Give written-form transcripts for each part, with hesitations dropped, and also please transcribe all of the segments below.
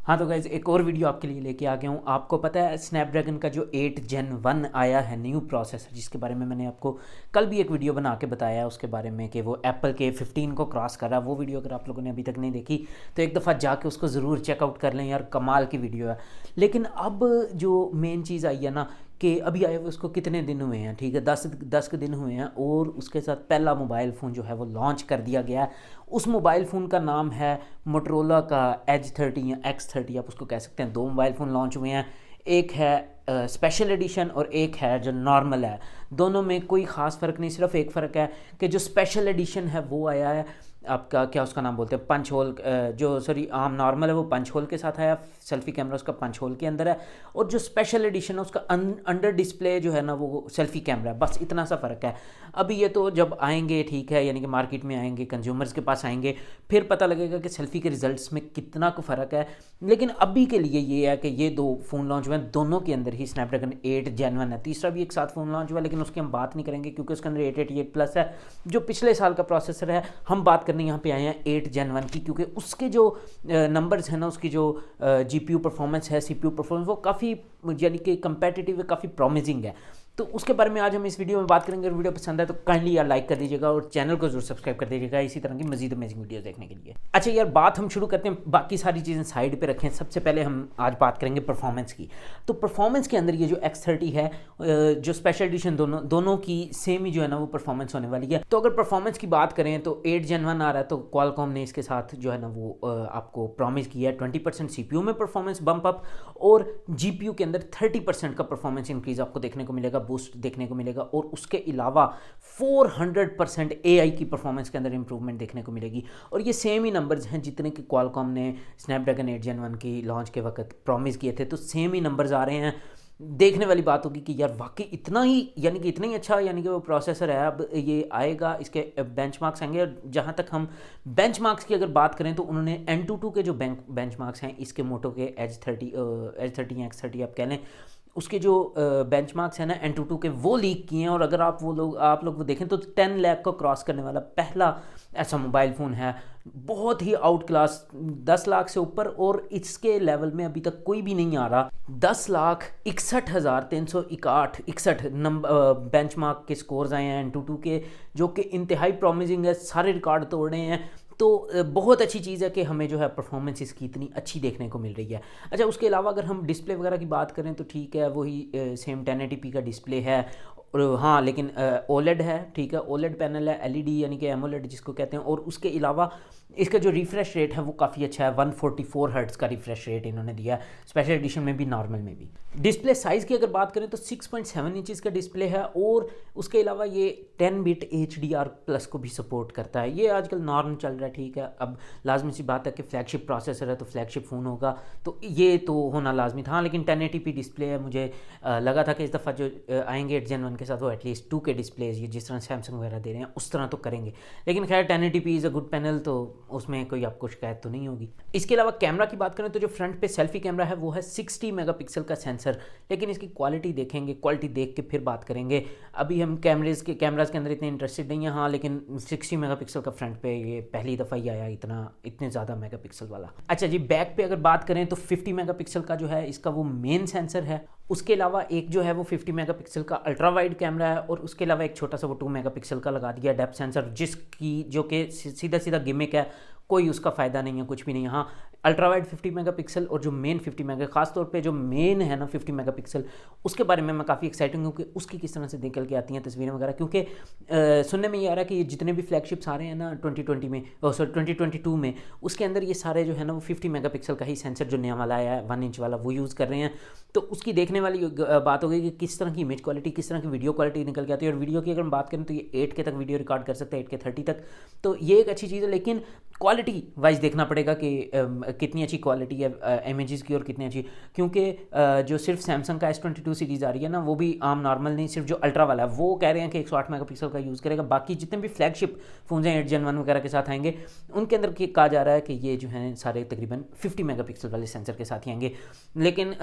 हाँ तो गाइज़ एक और वीडियो आपके लिए लेके आ गया हूँ। आपको पता है स्नैपड्रैगन का जो 8 Gen 1 आया है न्यू प्रोसेसर, जिसके बारे में मैंने आपको कल भी एक वीडियो बना के बताया है उसके बारे में कि वो एप्पल के 15 को क्रॉस कर रहा है। वो वीडियो अगर आप लोगों ने अभी तक नहीं देखी तो एक दफ़ा जाके उसको ज़रूर चेकआउट कर लें यार, कमाल की वीडियो है। लेकिन अब जो मेन चीज़ आई है ना कि अभी आए हुए उसको कितने दिन हुए हैं, ठीक है, 10 के दिन हुए हैं और उसके साथ पहला मोबाइल फ़ोन जो है वो लॉन्च कर दिया गया है। उस मोबाइल फ़ोन का नाम है मोटरोला का Edge 30 या X30 आप उसको कह सकते हैं। दो मोबाइल फ़ोन लॉन्च हुए हैं, एक है स्पेशल एडिशन और एक है जो नॉर्मल है। दोनों में कोई ख़ास फ़र्क नहीं, सिर्फ एक फ़र्क है कि जो स्पेशल एडिशन है वो आया है आपका, क्या उसका नाम बोलते हैं, पंच होल, जो सॉरी आम नॉर्मल है वो पंच होल के साथ आया, सेल्फ़ी कैमरा उसका पंच होल के अंदर है, और जो स्पेशल एडिशन है उसका अंडर डिस्प्ले जो है ना वो सेल्फ़ी कैमरा है। बस इतना सा फ़र्क है। अभी ये तो जब आएंगे, ठीक है, यानी कि मार्केट में आएंगे, कंज्यूमर्स के पास आएंगे, फिर पता लगेगा कि सेल्फ़ी के रिजल्ट्स में कितना को फ़र्क है। लेकिन अभी के लिए ये है कि ये दो फ़ोन लॉन्च हुए हैं, दोनों के अंदर ही स्नैपड्रैगन 8 Gen 1 है। तीसरा भी एक साथ फ़ोन लॉन्च हुआ, लेकिन उसकी हम बात नहीं करेंगे क्योंकि उसके अंदर 888 प्लस है जो पिछले साल का प्रोसेसर है। हम बात करने यहाँ पे आए हैं 8 Gen 1 की, क्योंकि उसके जो नंबर्स हैं ना, उसकी जो GPU परफॉर्मेंस है, CPU परफॉर्मेंस, वो काफ़ी यानी कि कंपेटिटिव है, काफ़ी प्रॉमिसिंग है। तो उसके बारे में आज हम इस वीडियो में बात करेंगे। अगर वीडियो पसंद है तो काइंडली यार लाइक कर दीजिएगा और चैनल को जरूर सब्सक्राइब कर दीजिएगा इसी तरह की मजीद अमेजिंग वीडियो देखने के लिए। अच्छा यार, बात हम शुरू करते हैं, बाकी सारी चीज़ें साइड पे रखें। सबसे पहले हम आज बात करेंगे परफॉर्मेंस की। तो परफॉर्मेंस के अंदर ये जो X30 है, जो स्पेशल एडिशन, दोनों की सेम ही जो है ना वो परफॉर्मेंस होने वाली है। तो अगर परफॉर्मेंस की बात करें तो 8 Gen 1 आ रहा है, तो क्वालकॉम ने इसके साथ जो है ना वो आपको प्रॉमिस किया है 20% CPU में परफॉर्मेंस बम्प अप और GPU के अंदर 30% का परफॉर्मेंस इंक्रीज आपको देखने को मिलेगा, बूस्ट देखने को मिलेगा। और उसके अलावा 400% AI की परफॉर्मेंस के अंदर इंप्रूवमेंट देखने को मिलेगी। और ये सेम ही नंबर्स हैं जितने कि क्वालकॉम ने स्नैपड्रैगन 8 Gen 1 की लॉन्च के वक्त प्रॉमिस किए थे, तो सेम ही नंबर्स आ रहे हैं। देखने वाली बात होगी कि यार वाकई इतना ही, यानी कि इतना ही अच्छा, यानी कि वो प्रोसेसर है। अब ये आएगा, इसके बेंचमार्क्स आएंगे, और जहाँ तक हम बेंचमार्क्स की अगर बात करें तो उन्होंने N22 के जो बेंचमार्क्स हैं इसके मोटो के Edge 30 या X30 आप कह लें, उसके जो बेंचमार्क्स हैं ना N22 के, वो लीक किए हैं। और अगर आप लोग वो देखें तो 10 लाख को क्रॉस करने वाला पहला ऐसा मोबाइल फ़ोन है। बहुत ही आउट क्लास, 10 लाख से ऊपर, और इसके लेवल में अभी तक कोई भी नहीं आ रहा। 10,61,361 नंबर बेंचमार्क के स्कोर्स आए हैं N22 के, जो कि इंतहाई प्रॉमिसिंग है, सारे रिकॉर्ड तोड़ रहे हैं। तो बहुत अच्छी चीज़ है कि हमें जो है परफॉर्मेंस इसकी इतनी अच्छी देखने को मिल रही है। अच्छा, उसके अलावा अगर हम डिस्प्ले वगैरह की बात करें तो ठीक है, वही सेम 1080p का डिस्प्ले है। और हाँ, लेकिन OLED है, ठीक है, OLED पैनल है, LED यानी कि AMOLED जिसको कहते हैं। और उसके अलावा इसका जो रिफ्रेश रेट है वो काफ़ी अच्छा है, 144 हर्ट्ज का रिफ्रेश रेट इन्होंने दिया है, स्पेशल एडिशन में भी, नॉर्मल में भी। डिस्प्ले साइज़ की अगर बात करें तो 6.7 इंचज़ का डिस्प्ले है, और उसके अलावा ये 10 बिट HDR+ को भी सपोर्ट करता है। ये आजकल नॉर्म चल रहा है, ठीक है। अब लाजमी सी बात है कि फ्लैगशिप प्रोसेसर है तो फ्लैगशिप फ़ोन होगा, तो ये तो होना लाजमी था। लेकिन 1080p डिस्प्ले है, मुझे लगा था कि इस दफ़ा जो आएंगे 8 Gen 1 के साथ वो एटलीस्ट 2K डिस्प्लेज, ये जिस तरह सैमसंग वगैरह दे रहे हैं उस तरह तो करेंगे। लेकिन खैर 1080p is a good panel, तो उसमें कोई आपको शिकायत तो नहीं होगी। इसके अलावा कैमरा की बात करें तो जो फ्रंट पे सेल्फी कैमरा है वो है 60 मेगापिक्सल का सेंसर। लेकिन इसकी क्वालिटी देखेंगे, क्वालिटी देख के फिर बात करेंगे। अभी हम कैमराज के अंदर इतने इंटरेस्टेड नहीं है। हाँ, लेकिन 60 मेगापिक्सल का फ्रंट पे ये पहली दफ़ा ही आया इतने ज़्यादा मेगापिक्सल वाला। अच्छा जी, बैक पे अगर बात करें तो 50 मेगापिक्सल का जो है इसका वो मेन सेंसर है। उसके अलावा एक जो है वो 50 मेगापिक्सल का अल्ट्रा वाइड कैमरा है, और उसके अलावा एक छोटा सा वो 2 मेगापिक्सल का लगा दिया डेप्थ सेंसर, जो कि सीधा सीधा गिमिक है, कोई उसका फ़ायदा नहीं है, कुछ भी नहीं है। हाँ, अल्ट्रा वाइड 50 मेगापिक्सल और जो मेन 50 मेगा, खास तौर पे जो मेन है ना 50 मेगापिक्सल, उसके बारे में मैं काफ़ी एक्साइटिंग हूँ कि उसकी किस तरह से निकल के आती हैं तस्वीरें वगैरह। क्योंकि सुनने में ये आ रहा है कि ये जितने भी फ्लैगशिप्स आ रहे हैं ना 2020 में, 2022 में, उसके अंदर ये सारे जो है ना वो 50 मेगापिक्सल का ही सेंसर जो नया वाला आया है 1 इंच वाला, वो यूज़ कर रहे हैं। तो उसकी देखने वाली बात हो गई कि किस तरह की इमेज क्वालिटी, किस तरह की वीडियो क्वालिटी निकल के आती है। और वीडियो की अगर हम बात करें तो ये 8K तक वीडियो रिकॉर्ड कर सकते हैं, 8K 30 तक, तो ये एक अच्छी चीज़ है। लेकिन क्वालिटी वाइज देखना पड़ेगा कि कितनी अच्छी क्वालिटी है इमेजेस की और कितनी अच्छी, क्योंकि जो सिर्फ सैमसंग का S22 सीरीज़ आ रही है ना, वो भी आम नॉर्मल नहीं, सिर्फ जो अल्ट्रा वाला है वो कह रहे हैं कि 108 मेगापिक्सल का यूज़ करेगा। बाकी जितने भी फ्लैगशिप फ़ोन हैं 8 Gen 1 वगैरह के साथ आएंगे, उनके अंदर कहा जा रहा है कि ये जो है सारे तकरीबन 50 मेगापिक्सल वाले सेंसर के साथ ही आएंगे। लेकिन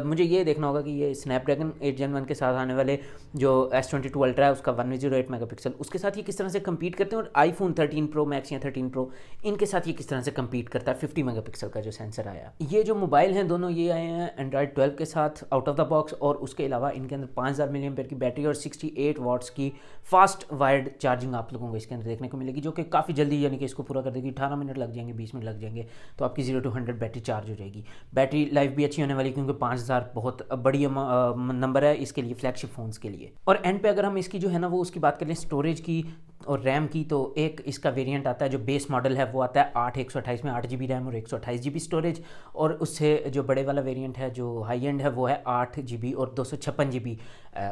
मुझे ये देखना होगा कि ये स्नैपड्रैगन 8 Gen 1 के साथ आने वाले जो S22 अल्ट्रा है उसका 108 मेगापिक्सल, उसके साथ ये किस तरह से कम्पीट करते हैं, और iPhone 13 Pro Max या 13 Pro इनके साथ ये किस तरह से कम्पीट करता है 50 मेगापिक्सल का जो सेंसर आया। ये जो मोबाइल हैं दोनों ये आए हैं एंड्रॉयड 12 के साथ आउट ऑफ द बॉक्स, और उसके अलावा इनके अंदर 5000 मिली एम्पेयर की बैटरी और 68 वाट्स की फास्ट वायर्ड चार्जिंग आप लोगों को इसके अंदर देखने को मिलेगी, जो कि काफ़ी जल्दी यानी कि इसको पूरा कर देगी। 18 मिनट लग जाएंगे, 20 मिनट लग जाएंगे, तो आपकी 0 to 100 बैटरी चार्ज हो जाएगी। बैटरी लाइफ भी अच्छी होने वाली, क्योंकि 5000 बहुत बड़ी नंबर है इसके लिए, फ्लैगशिप फ़ोन्स के लिए। और एंड पे अगर हम इसकी जो है ना वो उसकी बात कर लें स्टोरेज की और रैम की, तो एक इसका वेरिएंट आता है जो बेस मॉडल है वो आता है 8/128 में, 8 GB रैम और 128 GB स्टोरेज। और उससे जो बड़े वाला वेरिएंट है जो हाई एंड है वो है 8 GB और 256 GB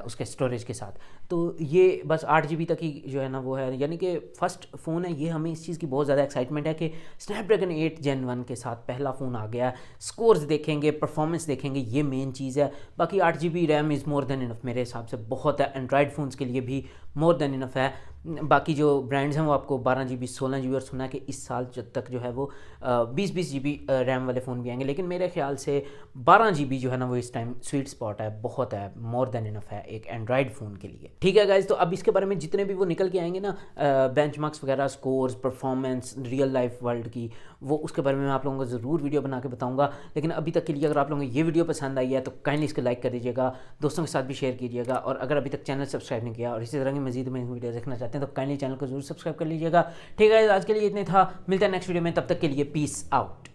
उसके स्टोरेज के साथ। तो ये बस 8 GB तक ही जो है ना वो है, यानी कि फर्स्ट फ़ोन है ये। हमें इस चीज़ की बहुत ज़्यादा एक्साइटमेंट है कि स्नैपड्रैगन 8 Gen 1 के साथ पहला फ़ोन आ गया। स्कोर्स देखेंगे, परफॉर्मेंस देखेंगे, ये मेन चीज़ है। बाकी 8 GB RAM is more than enough, मेरे हिसाब से बहुत है। एंड्रॉयड फ़ोन्स के लिए भी मोर देन इनफ है। बाकी जो ब्रांड्स हैं वो आपको 12 GB 16 GB और सुना कि इस साल जब तक जो है वो 20 GB रैम वाले फ़ोन भी आएंगे, लेकिन मेरे ख्याल से 12 GB जो है ना वो इस टाइम स्वीट स्पॉट है, बहुत है, मोर देन इनफ है एक एंड्रॉयड फ़ोन के लिए। ठीक है गाइज, तो अब इसके बारे में जितने भी वो निकल के आएंगे ना बेंचमार्क्स वगैरह, scores, performance, real life world की, वो उसके बारे में मैं आप लोगों को ज़रूर वीडियो बना के बताऊँगा। लेकिन अभी तक के लिए अगर आप लोगों को ये वीडियो पसंद आई है तो काइंडली इसको लाइक कर दीजिएगा, दोस्तों के साथ भी शेयर कीजिएगा, और अगर अभी तक चैनल सब्सक्राइब नहीं किया और इसी तरह की मजीद में वीडियो देखना चाहते हैं तो काइंडली चैनल को जरूर सब्सक्राइब कर लीजिएगा। ठीक है, आज के लिए इतने था, मिलते हैं नेक्स्ट वीडियो में, तब तक के लिए पीस आउट।